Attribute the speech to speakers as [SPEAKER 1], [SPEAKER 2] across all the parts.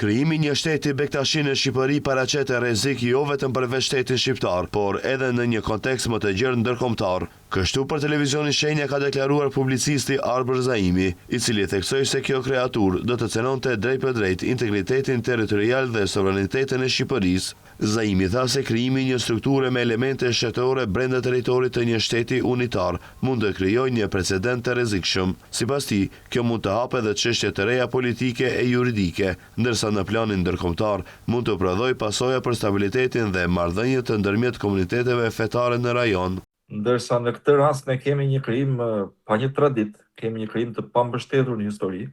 [SPEAKER 1] Krijimi një shteti Bektashi në Shqipëri paraqet rrezik jo vetëm për vetë shtetin shqiptar, por edhe në një kontekst më të gjerë ndërkombëtar. Kështu për televizionin Shenja ka deklaruar publicisti Arbër Zaimi, i cili theksoi se kjo kreaturë do të cënonte drejt për drejt integritetin territorial dhe sovranitetin e Shqipërisë. Zaimi tha se krijimi një strukture me elemente shtetërore brenda territorit të një shteti unitar mund të krijojë një precedent të rrezikshëm. Sipas tij, kjo mund të hapë edhe çështje të reja politike e juridike, ndërsa në planin ndërkombëtar mund të prodhojë pasoja për stabilitetin dhe marrëdhëniet ndërmjet komuniteteve fetare në rajon.
[SPEAKER 2] Ndërsa në këtë rast ne kemi një krijim pa një tradit, kemi një krijim të pambështetur në histori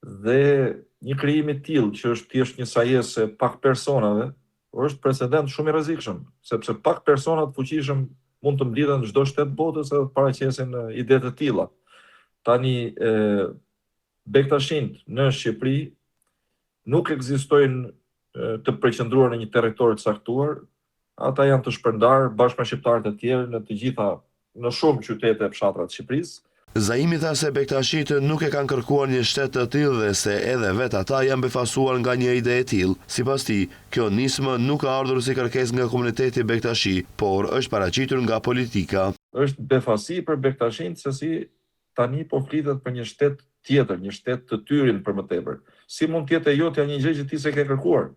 [SPEAKER 2] dhe një krijim i tillë që është thjesht një sajesë pak personave, është precedent shumë i rrezikshëm, sepse pak persona të fuqishëm mund të mblidhen në çdo shtet botës edhe të paraqesin ide të tilla. Tani Bektashin në Shqipëri nuk ekzistojnë të përqendruar në një territor të caktuar. Ata janë të shpërndarë bashkë me shqiptarët e tjerë në shumë qytete e fshatra të Shqipërisë.
[SPEAKER 1] Zaimi tha se Bektashit nuk e kanë kërkuar një shtet të tillë dhe se edhe vetë ata janë befasuar nga një ide e tillë. Sipas tij, kjo nismë nuk ka ardhur si kërkesë nga komuniteti Bektashi, por është paraqitur nga politika.
[SPEAKER 2] Është befasi për Bektashin se si tani po flitet për një shtet tjetër, një shtet të tyrin për më tepër. Si mund të jetë jotja një gjë që ti s'e ke kërkuar?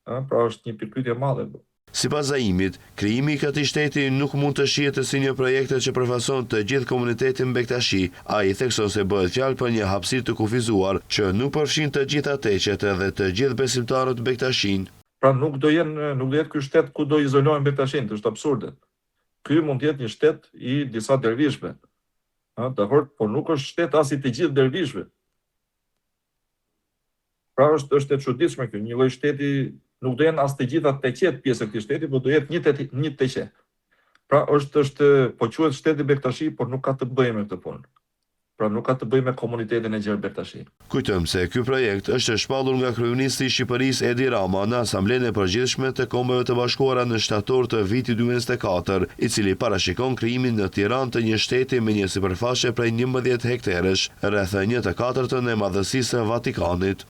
[SPEAKER 2] Pra është një pikpyetje e madhe.
[SPEAKER 1] Sipas Zaimit, krijimi i këtij shteti nuk mund të shihet si një projekt që përfason të gjithë komunitetin Bektashi. Ai thekson se bëhet fjalë për një hapësirë të kufizuar që nuk përfshin të gjitha teqet dhe të gjithë besimtarët Bektashin.
[SPEAKER 2] Pra nuk do jetë ky shtet ku do izolohen Bektashin, është absurde. Ky mund të jetë një shtet i disa dervishëve. Por nuk është shtet as i të gjithë dervishëve. Pra është e çuditshme kjo, një lloj shteti nuk do jenë as të gjitha teqet pjesë e këtij shteti, por do jetë një teqe. Pra po quhet shteti Bektashi, por nuk ka të bëjë me këtë punë. Pra nuk ka të bëjë me komunitetin e gjerë Bektashi.
[SPEAKER 1] Kujtojmë se ky projekt është shpallur nga kryeministri i Shqipërisë Edi Rama në Asamblenë e Përgjithshme të Kombeve të Bashkuara në shtator të vitit 2024, i cili parashikon krijimin në Tiranë të një shteti me një sipërfaqe prej 11 hektarësh, rreth 1/4 e madhësisë së Vatikanit.